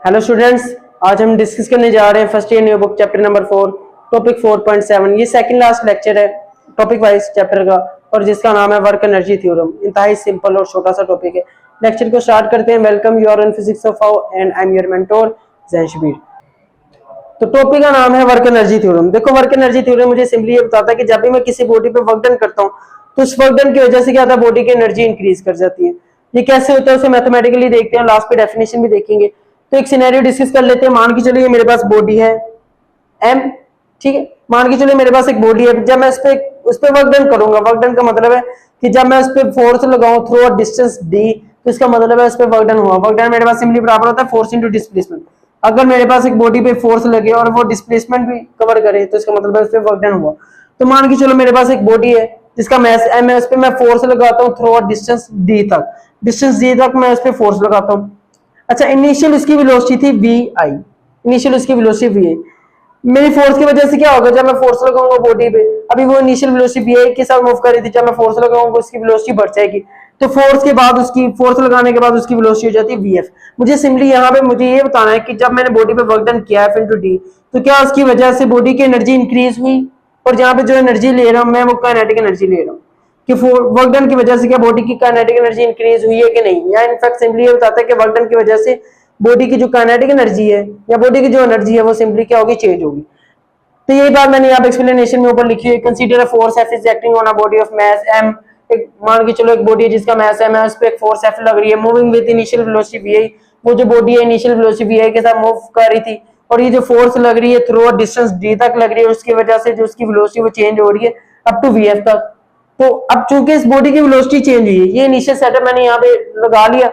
Hello students, आज हम discuss करने जा रहे हैं first year new book chapter number 4 topic 4.7। ये सेकंड लास्ट लेक्चर है टॉपिक वाइज चैप्टर का और जिसका नाम है वर्क एनर्जी थ्योरम। इंतहाई सिंपल और छोटा सा टॉपिक है। लेक्चर को स्टार्ट करते हैं। Welcome, you are in physics of how and I am your mentor Jain Shabir. तो टॉपिक का नाम है वर्क एनर्जी थ्योरम। देखो, वर्क एनर्जी थ्योरम मुझे सिंपली ये बताता है कि जब भी मैं किसी बॉडी पे वर्क डन करता हूँ तो उस वर्क डन की वजह से क्या होता है, बॉडी की एनर्जी इंक्रीज कर जाती है। ये कैसे होता है उसे मैथमेटिकली देखते हैं, लास्ट पे डेफिनेशन भी देखेंगे। तो एक सिनेरियो डिस्कस कर लेते हैं। मान के चलिए मेरे पास बॉडी है एम, ठीक है। मान के चलिए मेरे पास एक बॉडी है। जब मैं उस पे वर्क डन करूंगा, वर्क डन का मतलब है कि जब मैं उस पे फोर्स लगाऊं थ्रू अ डिस्टेंस डी, तो इसका मतलब है उस पे वर्क डन हुआ। वर्क डन मेरे पास सिंपली बराबर होता है फोर्स इनटू डिस्प्लेसमेंट। अगर मेरे पास एक बॉडी पे फोर्स लगे और वो डिस्प्लेसमेंट भी कवर करे तो इसका मतलब है उस पे वर्क डन हुआ। तो मान के चलो मेरे पास एक बॉडी है जिसका मास एम है, उस पे मैं फोर्स लगाता हूँ थ्रू अ डिस्टेंस डी तक। डिस्टेंस डी तक मैं उस पे फोर्स लगाता हूँ। अच्छा, इनिशियल इसकी वेलोसिटी थी वी आई, इनिशियल इसकी वेलोसिटी वी आई। मेरी फोर्स की वजह से क्या होगा, जब मैं फोर्स लगाऊंगा बॉडी पे, अभी वो इनिशियल वेलोसिटी वी आई के साथ मूव कर रही थी, जब मैं फोर्स लगाऊंगा उसकी वेलोसिटी बढ़ जाएगी। तो फोर्स के बाद उसकी फोर्स लगाने के बाद उसकी वेलोसिटी हो जाती है वी एफ। मुझे सिंपली यहाँ पे मुझे ये बताना है कि जब मैंने बॉडी पे वर्क डन किया एफ इनटू डी, तो क्या उसकी वजह से बॉडी की एनर्जी इंक्रीज हुई, और जहाँ पे जो एनर्जी ले रहा हूँ मैं वो काइनेटिक एनर्जी ले रहा हूँ कि वर्क डन की वजह से क्या बॉडी की काइनेटिक एनर्जी इंक्रीज हुई है कि नहीं। या इनफैक्ट सिंपली ये बताता है कि वर्क डन की वजह से बॉडी की जो काइनेटिक एनर्जी है या बॉडी की जो एनर्जी है वो सिंपली क्या होगी, चेंज होगी। तो यही बात मैंने यहाँ पे एक्सप्लेनेशन में ऊपर लिखी है। Consider a force F is acting on a body of mass M. एक मान के चलो एक बॉडी है जिसका मास एम है, उस पे एक फोर्स एफ लग रही है, moving with initial velocity v i. वो जो बॉडी है इनिशियल वेलोसिटी वी आई के साथ मूव कर रही थी, और ये जो फोर्स लग रही है थ्रू अ डिस्टेंस डी तक लग रही है, उसकी वजह से जो उसकी वेलोसिटी वो चेंज हो रही है अप टू वी एफ तक। तो अब चूंकि इस बॉडी की वेलोसिटी चेंज हुई है, ये इनिशियल सेटअप मैंने यहाँ पे लगा लिया।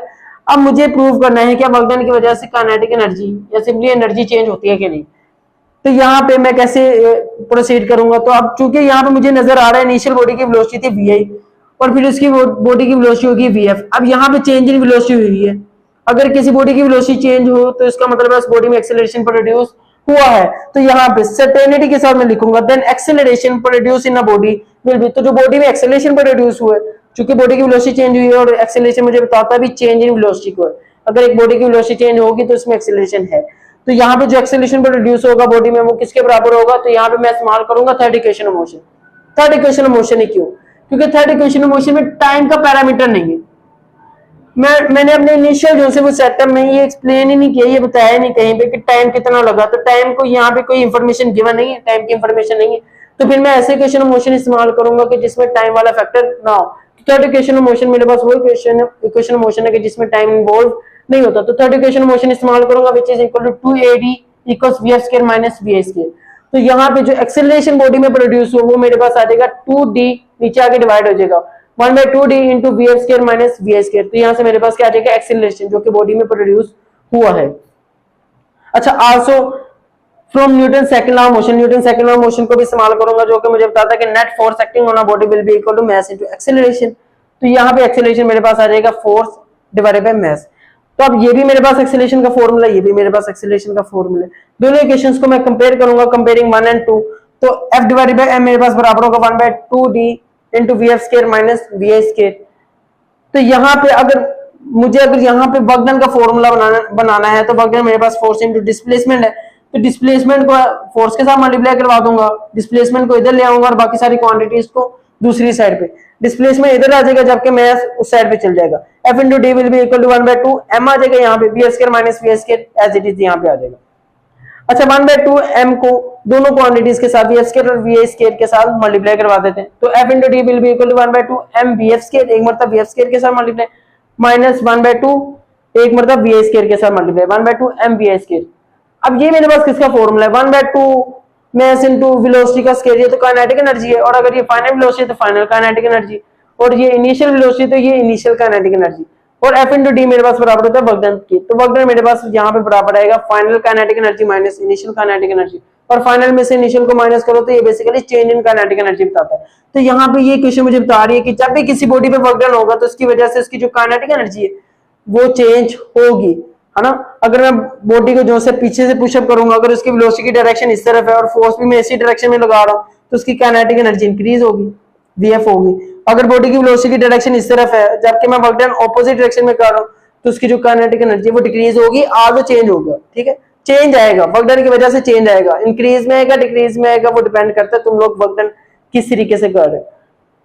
अब मुझे प्रूव करना है कि वर्क डन की वजह से काइनेटिक एनर्जी या सिंपली एनर्जी चेंज होती है कि नहीं। तो यहाँ पे मैं कैसे प्रोसीड करूंगा। तो अब चूंकि यहाँ पे मुझे नजर आ रहा है इनिशियल बॉडी की वेलोसिटी थी वी आई और फिर उसकी बॉडी की वेलोसिटी होगी वी एफ। अब यहाँ पे चेंज इन वेलोसिटी हुई है। अगर किसी बॉडी की वेलोसिटी चेंज हो तो इसका मतलब है उस बॉडी में एक्सेलरेशन प्रोड्यूस हुआ है। तो यहाँ पे सर्टेनिटी के साथ मैं लिखूंगा then acceleration produce in a body will be. तो जो बॉडी में एक्सेलरेशन प्रोड्यूस हुआ है, चूंकि बॉडी की वेलोसिटी चेंज हुई है और एक्सेलरेशन मुझे बताता है भी चेंज इन वेलोसिटी को है। अगर एक बॉडी की वेलोसिटी चेंज होगी तो उसमें एक्सेलरेशन है। तो यहाँ पे जो एक्सेलरेशन प्रोड्यूस होगा बॉडी में वो किसके बराबर होगा, तो यहाँ पे मैं इस्तेमाल करूंगा third equation of motion. Third equation of motion है क्यों, क्योंकि थर्ड इक्वेशन ऑफ मोशन में टाइम का पैरामीटर नहीं है। मैंने अपने इनिशियल जो से वो सेटअप में ये एक्सप्लेन ही नहीं किया, ये बताया नहीं कहीं पे कि टाइम कितना लगा। तो टाइम को यहाँ पे कोई इंफॉर्मेशन गिवन नहीं है, टाइम की इंफॉर्मेशन नहीं है। तो फिर मैं ऐसे इक्वेशन ऑफ मोशन इस्तेमाल करूंगा कि जिसमें टाइम वाला फैक्टर ना हो। थर्ड इक्वेशन ऑफ मोशन मेरे पास वो इक्वेशन ऑफ मोशन है कि जिसमें टाइम इन्वॉल्व नहीं होता। तो थर्ड इक्वेशन ऑफ मोशन इस्तेमाल करूंगा which is equal to 2AD equals V F square minus V I square. तो यहाँ पे जो एक्सेलरेशन बॉडी में प्रोड्यूस हो वो मेरे पास आ जाएगा 2D, नीचे आके डिवाइड हो जाएगा 1/2D into V F square minus V I square. तो यहाँ से मेरे पास क्या आ जाएगा, एक्सेलरेशन जो कि बॉडी में प्रोड्यूस हुआ है। अच्छा, also from Newton second law of motion, Newton second law of motion को भी इस्तेमाल करूंगा जो कि मुझे बताता है कि net force acting on a body will be equal to mass into acceleration. तो यहाँ पे एक्सेलरेशन मेरे पास आ जाएगा फोर्स डिवाइडेड बाय मास। तो अब ये भी मेरे पास एक्सेलरेशन का फॉर्मूला, ये भी मेरे पास एक्सेलरेशन का फॉर्मूला। दोनों इक्वेशंस को मैं कंपेयर करूंगा, कंपेयरिंग 1 और 2। तो F डिवाइडेड बाय m मेरे पास बराबर होगा 1/2D into V F square minus V I square. तो यहाँ पे अगर यहाँ पे वर्क डन का फॉर्मूला बनाना है तो वर्क डन मेरे पास फोर्स इनटू डिस्प्लेसमेंट है। तो डिस्प्लेसमेंट को फोर्स के साथ मल्टीप्लाई करवा दूंगा, डिस्प्लेसमेंट को इधर ले आऊंगा और बाकी सारी क्वांटिटीज को दूसरी साइड पे। डिस्प्लेसमेंट इधर आ जाएगा जबकि मास उस साइड पे चल जाएगा। F into D will be equal to 1/2 m आ जाएगा यहाँ पे, V F square minus V I square as it is यहाँ पे आ जाएगा। अच्छा, 1/2 m को दोनों क्वांटिटीज के साथ वी एफ स्क्वायर और वी आई स्क्वायर के साथ मल्टीप्लाई करवा देते हैं। तो F into D will be equal to 1/2 m V F square, एक मतलब वी एफ स्क्वायर के साथ मल्टीप्लाई, माइनस 1/2 एक मतलब वी आई स्क्वायर के साथ multiply, 1/2 m V I square. अब ये मेरे पास किसका फॉर्मूला है, 1/2 मास इनटू वेलोसिटी का स्क्वायर, ये तो काइनेटिक एनर्जी है। और अगर ये फाइनल वेलोसिटी तो फाइनल काइनेटिक एनर्जी, और ये इनिशियल वेलोसिटी तो ये इनिशियल काइनेटिक एनर्जी। और F इंटू डी मेरे पास बराबर होता है वर्क डन की। तो वर्क डन मेरे पास यहाँ पे बराबर आएगा final kinetic energy minus initial kinetic energy. और फाइनल में से इनिशियल को माइनस करो तो ये basically change in kinetic energy बताता है। तो यहाँ पे ये क्वेश्चन मुझे बता रही है कि जब भी किसी बॉडी पे वर्क डन होगा तो उसकी वजह से उसकी जो काइनेटिक एनर्जी है वो चेंज होगी, है ना। अगर मैं बॉडी को जो से पीछे से पुशअप करूंगा, अगर उसकी वेलोसिटी की डायरेक्शन इस तरफ है और फोर्स भी मैं इसी डायरेक्शन में लगा रहा हूँ तो उसकी काइनेटिक एनर्जी इंक्रीज होगी, वीएफ होगी। अगर बॉडी की वेलोसिटी की डायरेक्शन इस तरफ है जबकि मैं वर्क डन ऑपोजिट डायरेक्शन में कर रहा हूँ तो उसकी जो काइनेटिक एनर्जी वो डिक्रीज होगी, आगे चेंज होगा। ठीक है। चेंज आएगा वर्क डन की वजह से, चेंज आएगा, इंक्रीज में आएगा डिक्रीज में आएगा, वो डिपेंड करता है तुम लोग वर्क डन किस तरीके से कर रहे हो।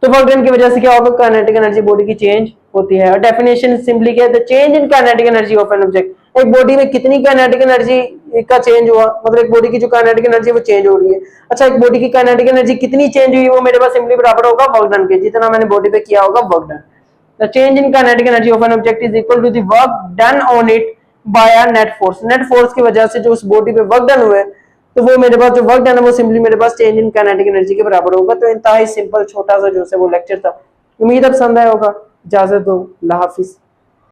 तो वर्क डन की वजह से क्या होगा, काइनेटिक एनर्जी बॉडी की चेंज होती है। और डेफिनेशन सिंपली क्या है, the change in kinetic energy of an object. एक बॉडी में कितनी काइनेटिक एनर्जी का चेंज हुआ, मतलब एक बॉडी की जो काइनेटिक एनर्जी वो चेंज हो रही है। अच्छा, एक बॉडी की काइनेटिक एनर्जी कितनी चेंज हुई, वो मेरे पास सिंपली बराबर होगा वर्क डन के, जितना मैंने बॉडी पे किया होगा work done. The change in kinetic energy of an object is equal to the work done on it by a net force. Net force की वजह से जो उस बॉडी पे वर्क डन हुए, तो वो मेरे पास जो वर्क डन है वो सिंपली मेरे पास चेंज इन काइनेटिक एनर्जी के बराबर होगा। तो इंतहाई सिंपल छोटा सा जो है वो लेक्चर था। उम्मीद है पसंद आया होगा। इजाजत दो, अल्लाह हाफिज।